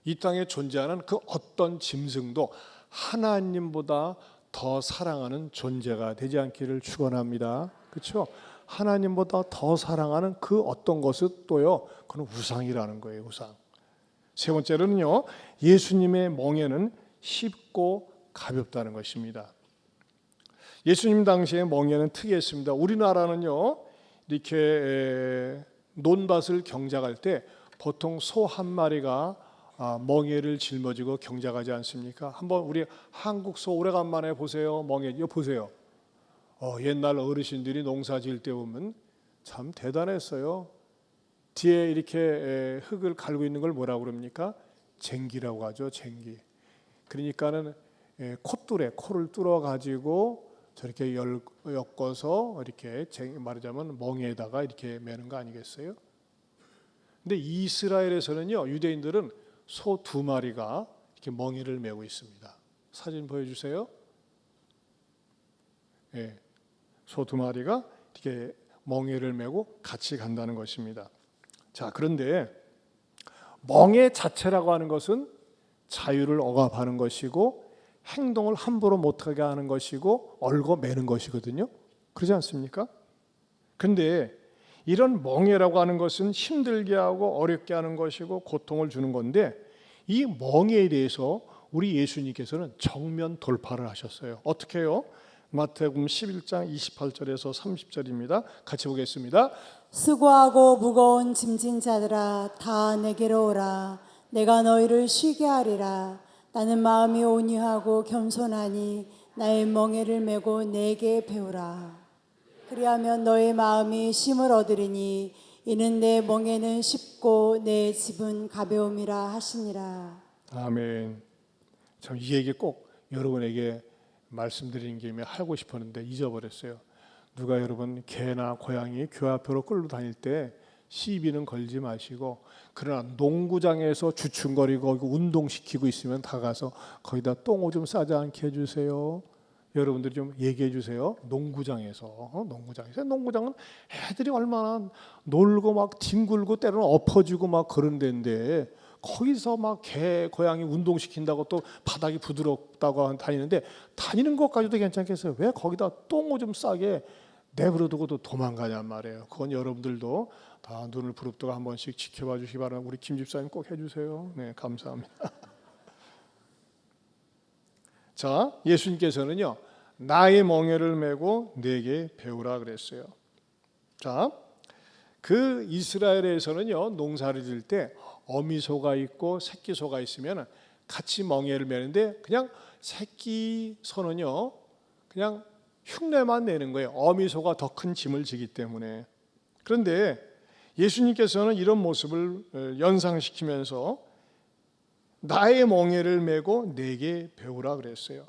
이 땅에 존재하는 그 어떤 짐승도 하나님보다 더 사랑하는 존재가 되지 않기를 축원합니다. 그렇죠? 하나님보다 더 사랑하는 그 어떤 것은 또요, 그건 우상이라는 거예요. 우상. 세 번째로는요, 예수님의 멍에는 쉽고 가볍다는 것입니다. 예수님 당시의 멍에는 특이했습니다. 우리나라는요, 이렇게 논밭을 경작할 때 보통 소 한 마리가 멍에를 짊어지고 경작하지 않습니까? 한번 우리 한국 소 오래간만에 보세요. 멍에 이거 보세요. 옛날 어르신들이 농사 지을 때 보면 참 대단했어요. 뒤에 이렇게 흙을 갈고 있는 걸 뭐라고 그럽니까? 쟁기라고 하죠. 쟁기. 그러니까는 콧뚜레, 코를 뚫어 가지고 저렇게 엮어서 이렇게 말하자면 멍에다가 이렇게 매는 거 아니겠어요? 근데 이스라엘에서는요, 유대인들은 소 2마리가 이렇게 멍에를 메고 있습니다. 사진 보여주세요. 예, 소 2마리가 이렇게 멍에를 메고 같이 간다는 것입니다. 자, 그런데 멍에 자체라고 하는 것은 자유를 억압하는 것이고 행동을 함부로 못하게 하는 것이고 얽어 매는 것이거든요. 그렇지 않습니까? 그런데 이런 멍에라고 하는 것은 힘들게 하고 어렵게 하는 것이고 고통을 주는 건데 이 멍에에 대해서 우리 예수님께서는 정면 돌파를 하셨어요. 어떻게 해요? 마태복음 11장 28절에서 30절입니다. 같이 보겠습니다. 수고하고 무거운 짐진 자들아 다 내게로 오라. 내가 너희를 쉬게 하리라. 나는 마음이 온유하고 겸손하니 나의 멍에를 메고 내게 배우라. 그리하면 너의 마음이 쉼을 얻으리니 이는 내 멍에는 쉽고 내 짐은 가벼움이라 하시니라. 아멘. 참 이 얘기 꼭 여러분에게 말씀드리는 김에 하고 싶었는데 잊어버렸어요. 누가 여러분 개나 고양이 교회 앞으로 끌고 다닐 때 시비는 걸지 마시고 그러나 농구장에서 주춤거리고 운동시키고 있으면 다가서 거기다 똥오줌 싸지 않게 해주세요. 여러분들이 좀 얘기해 주세요. 농구장에서 농구장은 애들이 얼마나 놀고 막 뒹굴고 때로는 엎어지고 막 그런 데인데 거기서 막 개, 고양이 운동시킨다고 또 바닥이 부드럽다고 다니는데 다니는 것까지도 괜찮겠어요. 왜 거기다 똥오줌 싸게 내버려두고 또 도망가냔 말이에요. 그건 여러분들도 다 눈을 부릅뜨고 한 번씩 지켜봐 주시기 바랍니다. 우리 김 집사님 꼭 해주세요. 네, 감사합니다. 자, 예수님께서는요, 나의 멍에를 메고 내게 배우라 그랬어요. 자, 그 이스라엘에서는요, 농사를 지을 때 어미소가 있고 새끼소가 있으면 같이 멍에를 메는데 그냥 새끼소는요, 그냥 흉내만 내는 거예요. 어미소가 더 큰 짐을 지기 때문에. 그런데 예수님께서는 이런 모습을 연상시키면서 나의 멍에를 메고 내게 배우라 그랬어요.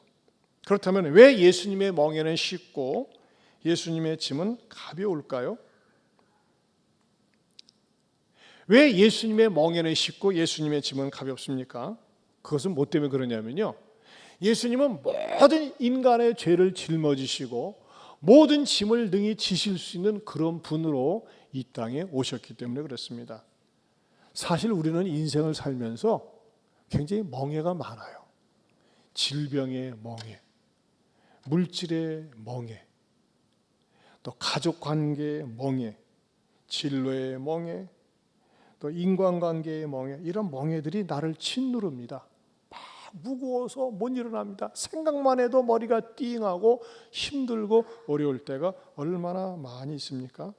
그렇다면 왜 예수님의 멍에는 쉽고 예수님의 짐은 가벼울까요? 왜 예수님의 멍에는 쉽고 예수님의 짐은 가볍습니까? 그것은 뭐 때문에 그러냐면요, 예수님은 모든 인간의 죄를 짊어지시고 모든 짐을 능히 지실 수 있는 그런 분으로 이 땅에 오셨기 때문에 그렇습니다. 사실 우리는 인생을 살면서 굉장히 멍에가 많아요. 질병의 멍에, 물질의 멍에, 또 가족관계의 멍에, 진로의 멍에, 또 인간관계의 멍에, 이런 멍에들이 나를 짓누릅니다. 막 무거워서 못 일어납니다. 생각만 해도 머리가 띵하고 힘들고 어려울 때가 얼마나 많이 있습니까?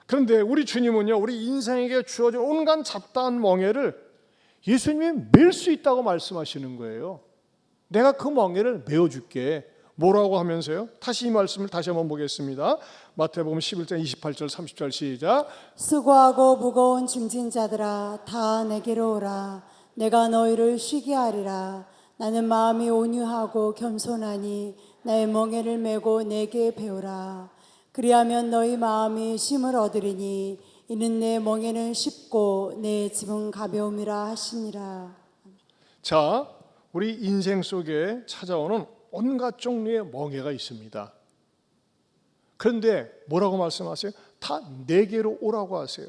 그런데 우리 주님은요, 우리 인생에게 주어진 온갖 잡다한 멍에를 예수님이 맬 수 있다고 말씀하시는 거예요. 내가 그 멍에를 메어줄게. 뭐라고 하면서요? 다시 이 말씀을 다시 한번 보겠습니다. 마태복음 11장 28절 30절 시작. 수고하고 무거운 짐진 자들아 다 내게로 오라. 내가 너희를 쉬게 하리라. 나는 마음이 온유하고 겸손하니 나의 멍에를 메고 내게 배우라. 그리하면 너희 마음이 쉼을 얻으리니 이는 내 멍에는 쉽고 내 짐은 가벼움이라 하시니라. 자, 우리 인생 속에 찾아오는 온갖 종류의 멍해가 있습니다. 그런데 뭐라고 말씀하세요? 다 내게로 오라고 하세요.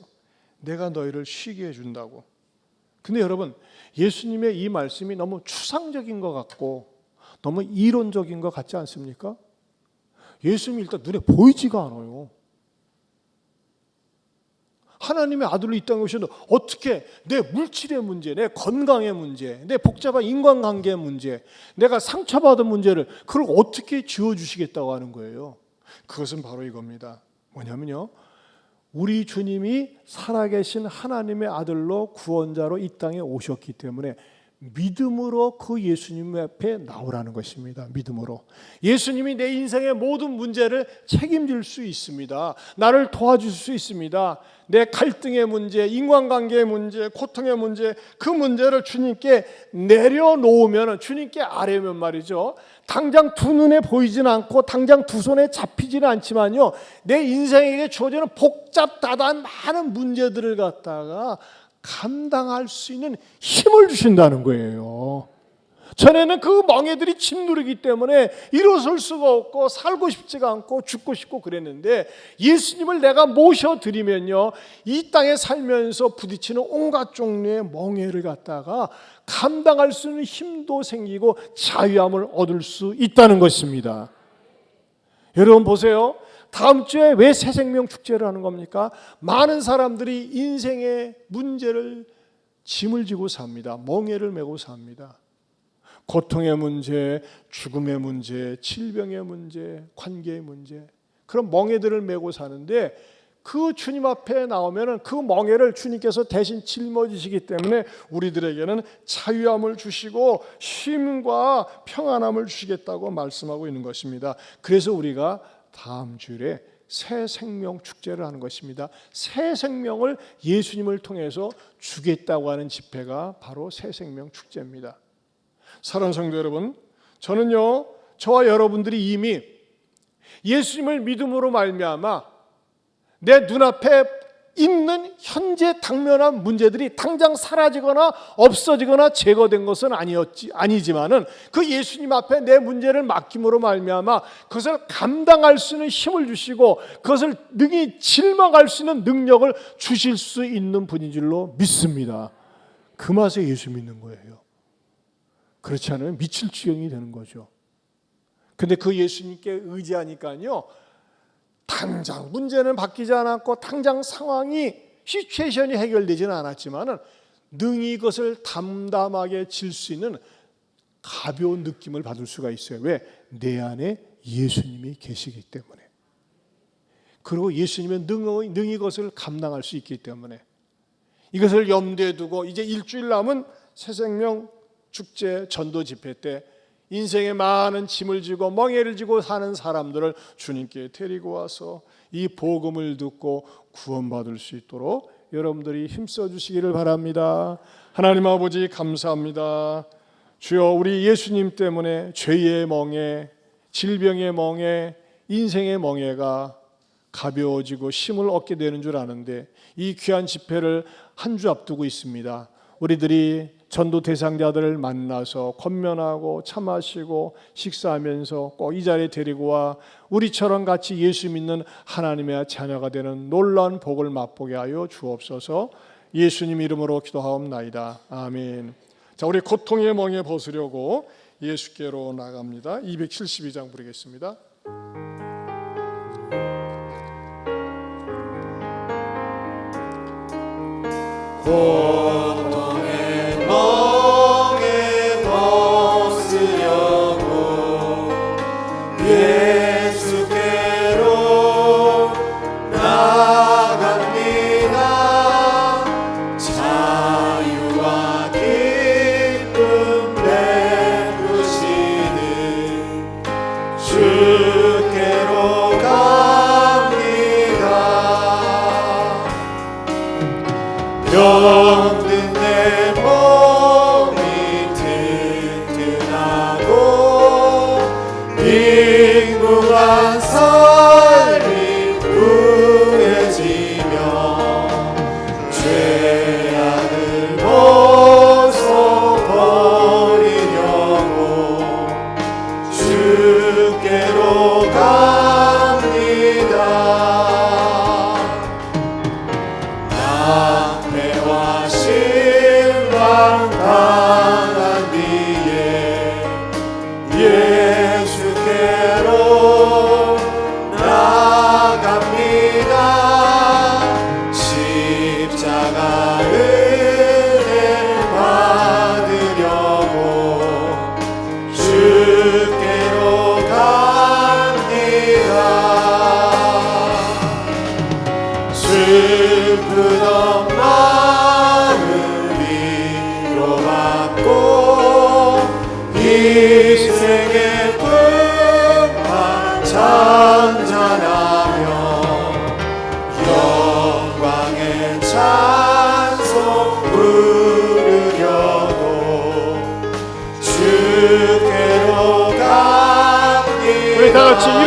내가 너희를 쉬게 해준다고. 근데 여러분, 예수님의 이 말씀이 너무 추상적인 것 같고 너무 이론적인 것 같지 않습니까? 예수님이 일단 눈에 보이지가 않아요. 하나님의 아들로 이 땅에 오셔도 어떻게 내 물질의 문제, 내 건강의 문제, 내 복잡한 인간관계의 문제, 내가 상처받은 문제를 그걸 어떻게 지워주시겠다고 하는 거예요. 그것은 바로 이겁니다. 뭐냐면요, 우리 주님이 살아계신 하나님의 아들로 구원자로 이 땅에 오셨기 때문에 믿음으로 그 예수님 앞에 나오라는 것입니다. 믿음으로. 예수님이 내 인생의 모든 문제를 책임질 수 있습니다. 나를 도와줄 수 있습니다. 내 갈등의 문제, 인간관계의 문제, 고통의 문제, 그 문제를 주님께 내려놓으면, 주님께 아뢰면 말이죠, 당장 두 눈에 보이지는 않고 당장 두 손에 잡히지는 않지만요, 내 인생에게 주어지는 복잡다단 많은 문제들을 갖다가 감당할 수 있는 힘을 주신다는 거예요. 전에는 그 멍에들이 짓누르기 때문에 일어설 수가 없고 살고 싶지가 않고 죽고 싶고 그랬는데, 예수님을 내가 모셔드리면요, 이 땅에 살면서 부딪히는 온갖 종류의 멍에를 갖다가 감당할 수 있는 힘도 생기고 자유함을 얻을 수 있다는 것입니다. 여러분 보세요. 다음 주에 왜 새생명 축제를 하는 겁니까? 많은 사람들이 인생의 문제를 짐을 지고 삽니다. 멍에를 메고 삽니다. 고통의 문제, 죽음의 문제, 질병의 문제, 관계의 문제, 그런 멍에들을 메고 사는데, 그 주님 앞에 나오면은 그 멍에를 주님께서 대신 짊어지시기 때문에 우리들에게는 자유함을 주시고 쉼과 평안함을 주시겠다고 말씀하고 있는 것입니다. 그래서 우리가 다음 주일에 새 생명 축제를 하는 것입니다. 새 생명을 예수님을 통해서 주겠다고 하는 집회가 바로 새 생명 축제입니다. 사랑하는 성도 여러분, 저는요, 저와 여러분들이 이미 예수님을 믿음으로 말미암아 내 눈앞에 있는 현재 당면한 문제들이 당장 사라지거나 없어지거나 제거된 것은 아니지만은 그 예수님 앞에 내 문제를 맡김으로 말미암아 그것을 감당할 수 있는 힘을 주시고 그것을 능히 짊어갈 수 있는 능력을 주실 수 있는 분인 줄로 믿습니다. 그 맛에 예수 믿는 거예요. 그렇지 않으면 미칠 지경이 되는 거죠. 근데 그 예수님께 의지하니까요, 당장 문제는 바뀌지 않았고 당장 상황이, 시츄에이션이 해결되지는 않았지만 능히 이것을 담담하게 질 수 있는 가벼운 느낌을 받을 수가 있어요. 왜? 내 안에 예수님이 계시기 때문에. 그리고 예수님은 능히 이것을 감당할 수 있기 때문에. 이것을 염두에 두고 이제 일주일 남은 새생명 축제 전도 집회 때 인생에 많은 짐을 지고 멍에를 지고 사는 사람들을 주님께 데리고 와서 이 복음을 듣고 구원받을 수 있도록 여러분들이 힘써 주시기를 바랍니다. 하나님 아버지 감사합니다. 주여, 우리 예수님 때문에 죄의 멍에, 질병의 멍에, 인생의 멍에가 가벼워지고 힘을 얻게 되는 줄 아는데, 이 귀한 집회를 한 주 앞두고 있습니다. 우리들이 전도 대상자들을 만나서 권면하고 차 마시고 식사하면서 꼭 이 자리에 데리고 와 우리처럼 같이 예수 믿는 하나님의 자녀가 되는 놀라운 복을 맛보게 하여 주옵소서. 예수님 이름으로 기도하옵나이다. 아멘. 자, 우리 고통의 멍에 벗으려고 예수께로 나갑니다. 272장 부르겠습니다. 고통의 멍에 벗으려고 예수께로 나갑니다. 자유와 기쁨 베푸시는 주께로 갑니다. 병든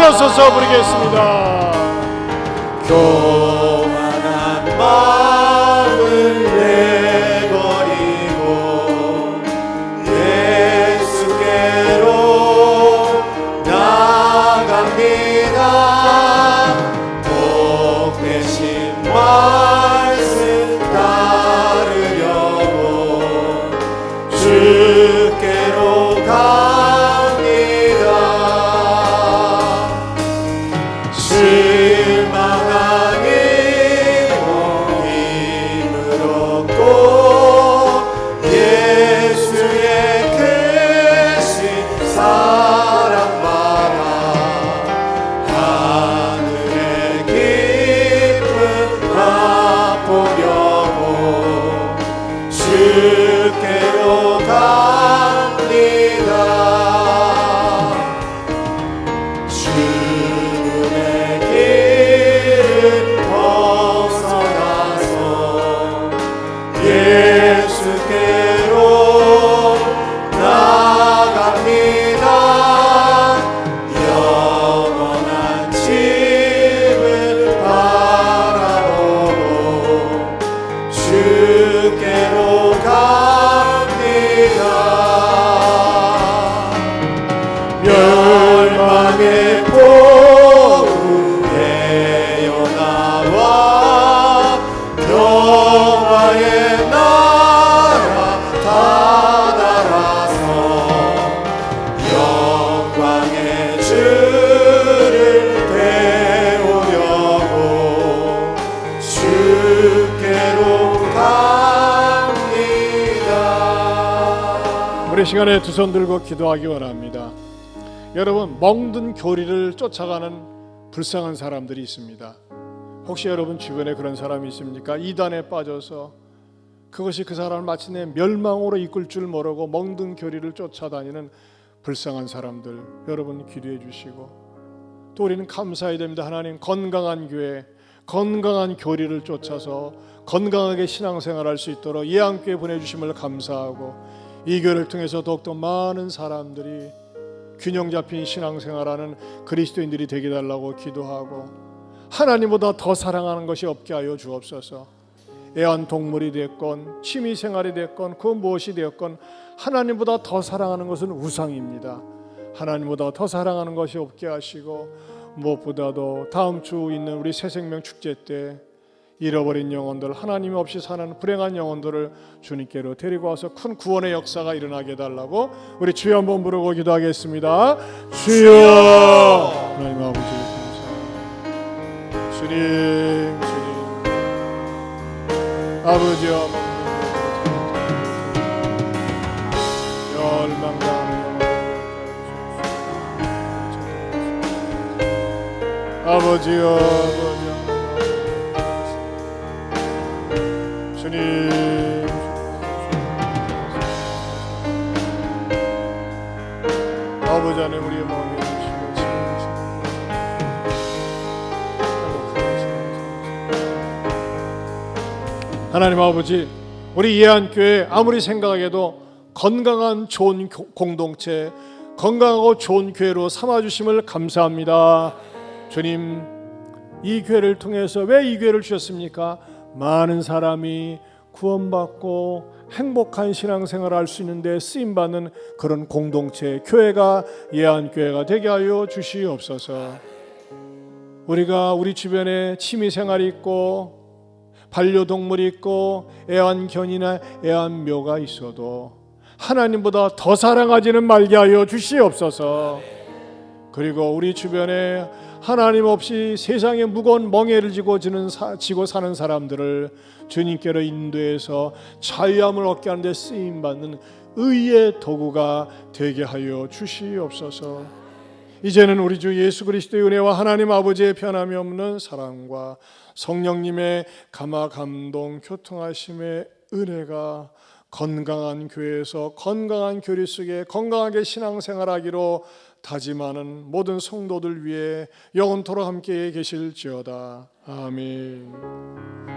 일어서서 부르겠습니다. 교만한 마음을 내버리고 예수께로 나갑니다. 복되신 말씀 따르려고 주께로 갑니다. 실망한 힘을 얻고 예수의 크신 사랑받아 하늘의 깊은 맛보려고 주께로 갑니다. 죽음의 길을 벗어나서 예수께로 나갑니다. 영원한 집을 바라보고 주께로 갑니다. 멸망의 폭우 헤어나와 영화의 나라 다다라서 영광의 주를 배우려고 주께로 갑니다. 우리 시간에 두 손 들고 기도하기 원합니다. 여러분, 멍든 교리를 쫓아가는 불쌍한 사람들이 있습니다. 혹시 여러분 주변에 그런 사람이 있습니까? 이단에 빠져서 그것이 그 사람을 마침내 멸망으로 이끌 줄 모르고 멍든 교리를 쫓아다니는 불쌍한 사람들, 여러분 기도해 주시고, 또 우리는 감사해야 됩니다. 하나님, 건강한 교회, 건강한 교리를 쫓아서 건강하게 신앙생활할 수 있도록 예안교회 보내주심을 감사하고, 이 교회를 통해서 더욱더 많은 사람들이 균형 잡힌 신앙생활하는 그리스도인들이 되게 달라고 기도하고, 하나님보다 더 사랑하는 것이 없게 하여 주옵소서. 애완동물이 됐건 취미생활이 됐건 그 무엇이 되었건 하나님보다 더 사랑하는 것은 우상입니다. 하나님보다 더 사랑하는 것이 없게 하시고, 무엇보다도 다음 주 있는 우리 새생명 축제 때 잃어버린 영혼들, 하나님 없이 사는 불행한 영혼들을 주님께로 데리고 와서 큰 구원의 역사가 일어나게 해달라고 우리 주여 한번 부르고 기도하겠습니다. 주여! 하나님 아버지 감사합니다. 주님, 아버지와 열망당하는 아버지여, 주님, 아버지 하나님, 우리의 마음에 하나님 아버지, 우리 예안교회 아무리 생각해도 건강한 좋은 공동체, 건강하고 좋은 교회로 삼아주심을 감사합니다. 주님, 이 교회를 통해서 왜 이 교회를 주셨습니까? 많은 사람이 구원받고 행복한 신앙생활을 할 수 있는데 쓰임받는 그런 공동체, 교회가 예안교회가 되게 하여 주시옵소서. 우리가 우리 주변에 취미생활이 있고 반려동물이 있고 애완견이나 애완묘가 있어도 하나님보다 더 사랑하지는 말게 하여 주시옵소서. 그리고 우리 주변에 하나님 없이 세상에 무거운 멍에를 지고 사는 사람들을 주님께로 인도해서 자유함을 얻게 하는 데 쓰임받는 의의 도구가 되게 하여 주시옵소서. 이제는 우리 주 예수 그리스도의 은혜와 하나님 아버지의 변함이 없는 사랑과 성령님의 감화 감동 교통하심의 은혜가 건강한 교회에서 건강한 교리 속에 건강하게 신앙생활하기로 다짐하는 모든 성도들 위해 영원토록 함께 계실지어다. 아멘.